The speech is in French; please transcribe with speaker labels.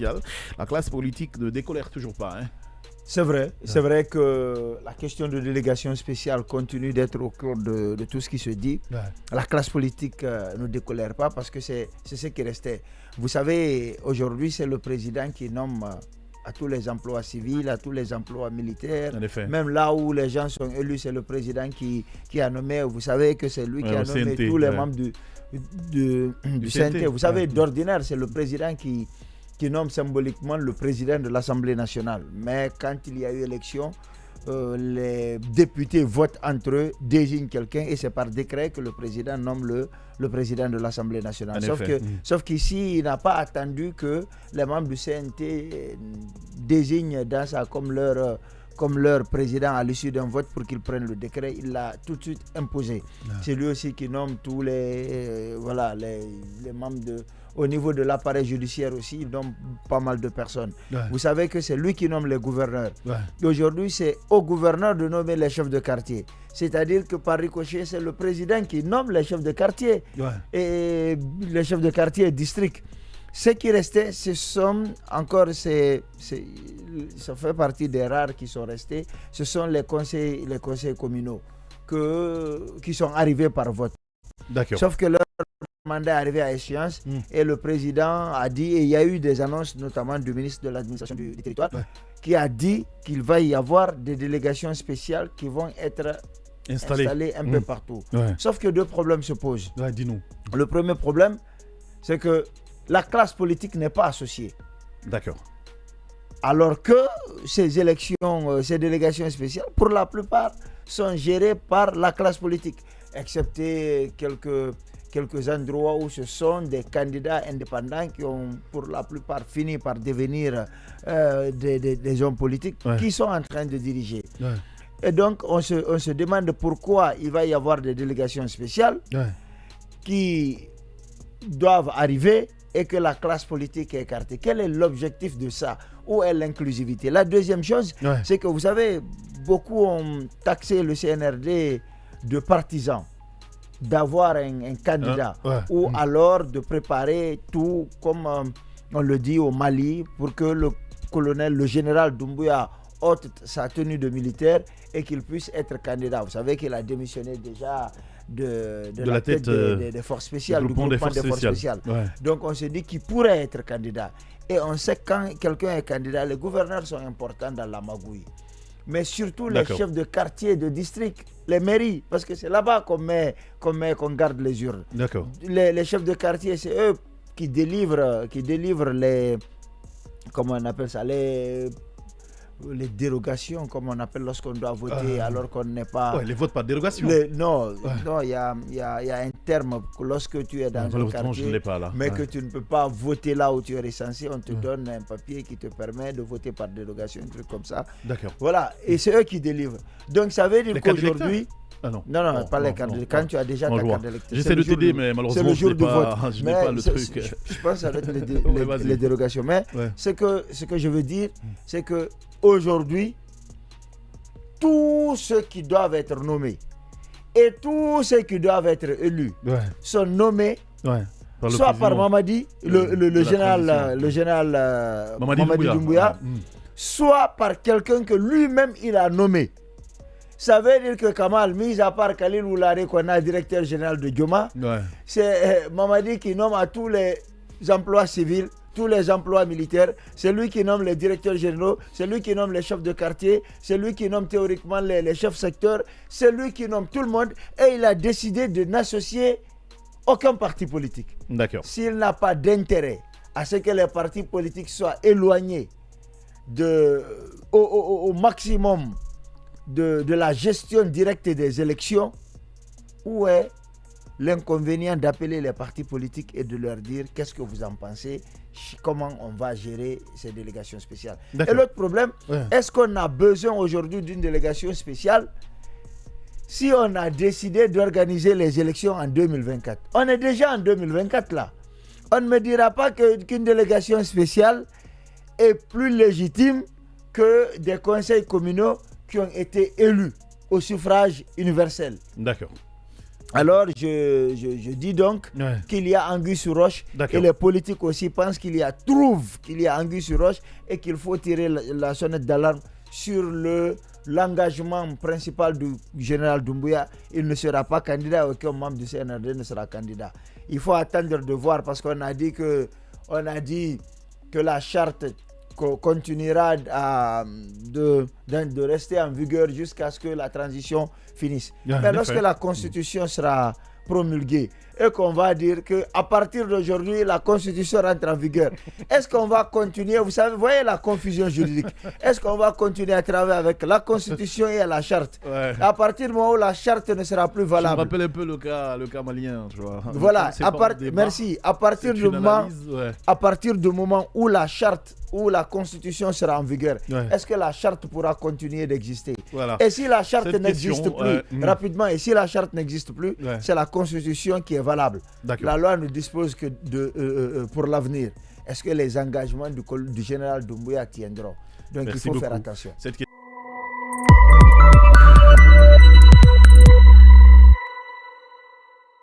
Speaker 1: spéciale. La classe politique ne décolère toujours pas. Hein.
Speaker 2: C'est vrai que la question de délégation spéciale continue d'être au cœur de tout ce qui se dit. Ouais. La classe politique ne décolère pas parce que c'est ce qui restait. Vous savez, aujourd'hui, c'est le président qui nomme à tous les emplois civils, à tous les emplois militaires. Même là où les gens sont élus, c'est le président qui a nommé. Vous savez que c'est lui qui a nommé CNT, tous les membres du CNT. Vous savez, d'ordinaire, c'est le président qui nomme symboliquement le président de l'Assemblée nationale. Mais quand il y a eu élection, les députés votent entre eux, désignent quelqu'un et c'est par décret que le président nomme le président de l'Assemblée nationale. Sauf qu'ici, il n'a pas attendu que les membres du CNT désignent dans ça comme leur président à l'issue d'un vote pour qu'ils prennent le décret. Il l'a tout de suite imposé. C'est lui aussi qui nomme tous les membres au niveau de l'appareil judiciaire aussi, il nomme pas mal de personnes. Vous savez que c'est lui qui nomme les gouverneurs. Aujourd'hui, c'est au gouverneur de nommer les chefs de quartier. C'est-à-dire que par ricochet, c'est le président qui nomme les chefs de quartier et les chefs de quartier et district. Ce qui restait, ce sont encore, ça fait partie des rares qui sont restés, ce sont les conseils communaux qui sont arrivés par vote. Sauf que leur mandat est arrivé à échéance et le président a dit, et il y a eu des annonces notamment du ministre de l'administration du territoire qui a dit qu'il va y avoir des délégations spéciales qui vont être installées un peu partout. Sauf que deux problèmes se posent.
Speaker 1: Dis-nous.
Speaker 2: Le premier problème, c'est que la classe politique n'est pas associée.
Speaker 1: D'accord.
Speaker 2: Alors que ces élections, ces délégations spéciales, pour la plupart, sont gérées par la classe politique, excepté quelques endroits où ce sont des candidats indépendants qui ont pour la plupart fini par devenir des hommes politiques qui sont en train de diriger. Et donc, on se demande pourquoi il va y avoir des délégations spéciales qui doivent arriver et que la classe politique est écartée. Quel est l'objectif de ça? Où est l'inclusivité? La deuxième chose, c'est que vous savez, beaucoup ont taxé le CNRD de partisan, d'avoir un candidat, ou alors de préparer tout, comme on le dit au Mali, pour que le général Doumbouya ôte sa tenue de militaire et qu'il puisse être candidat. Vous savez qu'il a démissionné déjà de la tête des forces spéciales, du groupement des forces spéciales. Donc on se dit qu'il pourrait être candidat. Et on sait que quand quelqu'un est candidat, les gouverneurs sont importants dans la magouille. Mais surtout les chefs de quartier, de district, les mairies, parce que c'est là-bas qu'on garde les urnes. Les chefs de quartier, c'est eux qui délivrent les, comment on appelle ça, les dérogations, comme on appelle lorsqu'on doit voter alors qu'on n'est pas...
Speaker 1: les votes par dérogation.
Speaker 2: Non, il y a un terme lorsque tu es dans un quartier,
Speaker 1: je l'ai pas, là.
Speaker 2: mais que tu ne peux pas voter là où tu es recensé, on te donne un papier qui te permet de voter par dérogation, un truc comme ça. Voilà, et c'est eux qui délivrent. Donc ça veut dire qu'aujourd'hui... Non, pas les cartes. Quand tu as déjà ta carte d'électeur.
Speaker 1: J'essaie de t'aider, mais malheureusement, je n'ai pas le truc.
Speaker 2: Je pense avec les dérogations. Mais ce que je veux dire, c'est que aujourd'hui, tous ceux qui doivent être nommés et tous ceux qui doivent être élus sont nommés soit par Mamadi, le général Mamadi Doumbouya, soit par quelqu'un que lui-même il a nommé. Ça veut dire que Kamal, mis à part Khalil Oulare, qu'on a directeur général de Dioma, c'est Mamadi qui nomme à tous les emplois civils, tous les emplois militaires, c'est lui qui nomme les directeurs généraux, c'est lui qui nomme les chefs de quartier, c'est lui qui nomme théoriquement les chefs secteurs, c'est lui qui nomme tout le monde et il a décidé de n'associer aucun parti politique. S'il n'a pas d'intérêt à ce que les partis politiques soient éloignés au maximum de la gestion directe des élections, où est l'inconvénient d'appeler les partis politiques et de leur dire qu'est-ce que vous en pensez, comment on va gérer ces délégations spéciales. Et l'autre problème, est-ce qu'on a besoin aujourd'hui d'une délégation spéciale si on a décidé d'organiser les élections en 2024? On est déjà en 2024 là. On ne me dira pas qu'une délégation spéciale est plus légitime que des conseils communaux qui ont été élus au suffrage universel. Alors, je dis donc qu'il y a anguille sur roche et les politiques aussi pensent trouvent qu'il y a anguille sur roche et qu'il faut tirer la sonnette d'alarme sur l'engagement principal du général Doumbouya. Il ne sera pas candidat, aucun membre du CNRD ne sera candidat. Il faut attendre de voir parce qu'on a dit que la charte continuera de rester en vigueur jusqu'à ce que la transition finisse. Mais lorsque la constitution sera promulguée et qu'on va dire qu'à partir d'aujourd'hui, la constitution rentre en vigueur, est-ce qu'on va continuer, vous voyez la confusion juridique, est-ce qu'on va continuer à travailler avec la constitution et la charte à partir du moment où la charte ne sera plus valable?
Speaker 1: Je me rappelle un peu le cas malien, tu vois.
Speaker 2: Voilà, merci. À partir du moment où la charte où la constitution sera en vigueur, est-ce que la charte pourra continuer d'exister? Et si la charte n'existe plus, rapidement, et si la charte n'existe plus, c'est la constitution qui est valable. La loi ne dispose que pour l'avenir. Est-ce que les engagements du général Doumbouya tiendront? Donc il faut faire attention.